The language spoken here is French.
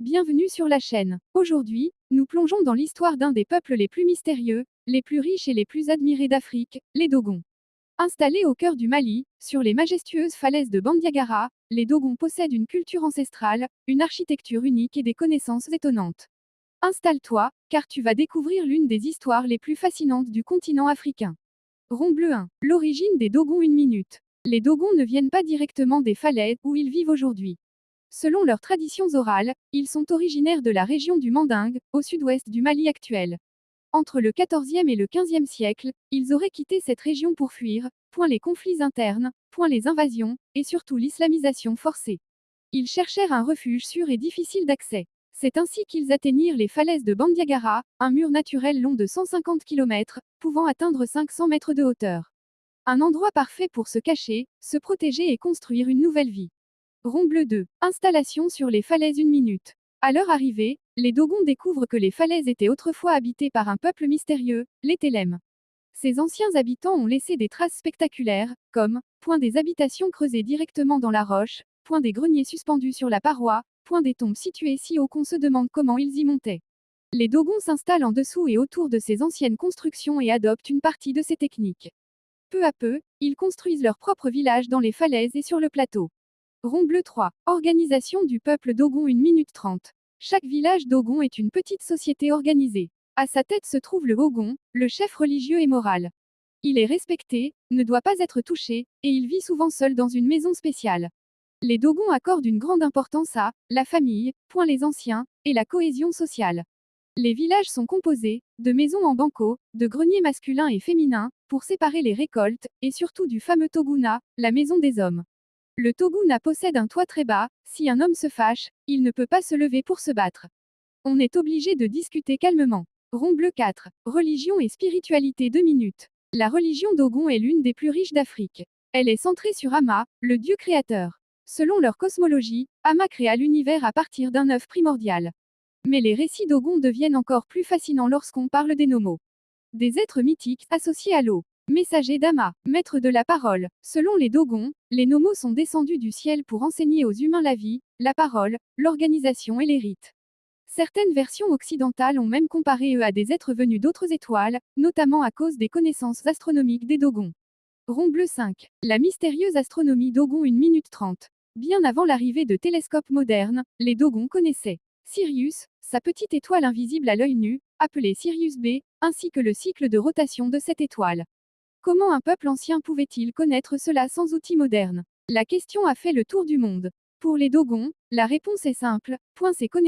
Bienvenue sur la chaîne. Aujourd'hui, nous plongeons dans l'histoire d'un des peuples les plus mystérieux, les plus riches et les plus admirés d'Afrique, les Dogons. Installés au cœur du Mali, sur les majestueuses falaises de Bandiagara, les Dogons possèdent une culture ancestrale, une architecture unique et des connaissances étonnantes. Installe-toi, car tu vas découvrir l'une des histoires les plus fascinantes du continent africain. Rond bleu 1. L'origine des Dogons, une minute. Les Dogons ne viennent pas directement des falaises où ils vivent aujourd'hui. Selon leurs traditions orales, ils sont originaires de la région du Mandingue, au sud-ouest du Mali actuel. Entre le XIVe et le XVe siècle, ils auraient quitté cette région pour fuir, point les conflits internes, point les invasions, et surtout l'islamisation forcée. Ils cherchèrent un refuge sûr et difficile d'accès. C'est ainsi qu'ils atteignirent les falaises de Bandiagara, un mur naturel long de 150 km, pouvant atteindre 500 mètres de hauteur. Un endroit parfait pour se cacher, se protéger et construire une nouvelle vie. Rond bleu 2. Installation sur les falaises, une minute. À leur arrivée, les Dogons découvrent que les falaises étaient autrefois habitées par un peuple mystérieux, les Télèmes. Ces anciens habitants ont laissé des traces spectaculaires, comme point des habitations creusées directement dans la roche, point des greniers suspendus sur la paroi, point des tombes situées si haut qu'on se demande comment ils y montaient. Les Dogons s'installent en dessous et autour de ces anciennes constructions et adoptent une partie de ces techniques. Peu à peu, ils construisent leur propre village dans les falaises et sur le plateau. Rond bleu 3. Organisation du peuple Dogon, 1 minute 30. Chaque village Dogon est une petite société organisée. À sa tête se trouve le Hogon, le chef religieux et moral. Il est respecté, ne doit pas être touché, et il vit souvent seul dans une maison spéciale. Les Dogons accordent une grande importance à la famille, point les anciens, et la cohésion sociale. Les villages sont composés de maisons en banco, de greniers masculins et féminins, pour séparer les récoltes, et surtout du fameux Toguna, la maison des hommes. Le Toguna possède un toit très bas, si un homme se fâche, il ne peut pas se lever pour se battre. On est obligé de discuter calmement. Rond bleu 4. Religion et spiritualité, 2 minutes. La religion Dogon est l'une des plus riches d'Afrique. Elle est centrée sur Ama, le dieu créateur. Selon leur cosmologie, Ama créa l'univers à partir d'un œuf primordial. Mais les récits Dogon deviennent encore plus fascinants lorsqu'on parle des Nomos. Des êtres mythiques, associés à l'eau. Messagers d'Ama, maîtres de la parole. Selon les Dogons, les Nomos sont descendus du ciel pour enseigner aux humains la vie, la parole, l'organisation et les rites. Certaines versions occidentales ont même comparé eux à des êtres venus d'autres étoiles, notamment à cause des connaissances astronomiques des Dogons. Rond bleu 5. La mystérieuse astronomie Dogon, 1 minute 30. Bien avant l'arrivée de télescopes modernes, les Dogons connaissaient Sirius, sa petite étoile invisible à l'œil nu, appelée Sirius B, ainsi que le cycle de rotation de cette étoile. Comment un peuple ancien pouvait-il connaître cela sans outils modernes? La question a fait le tour du monde. Pour les Dogons, la réponse est simple, point ces connaissances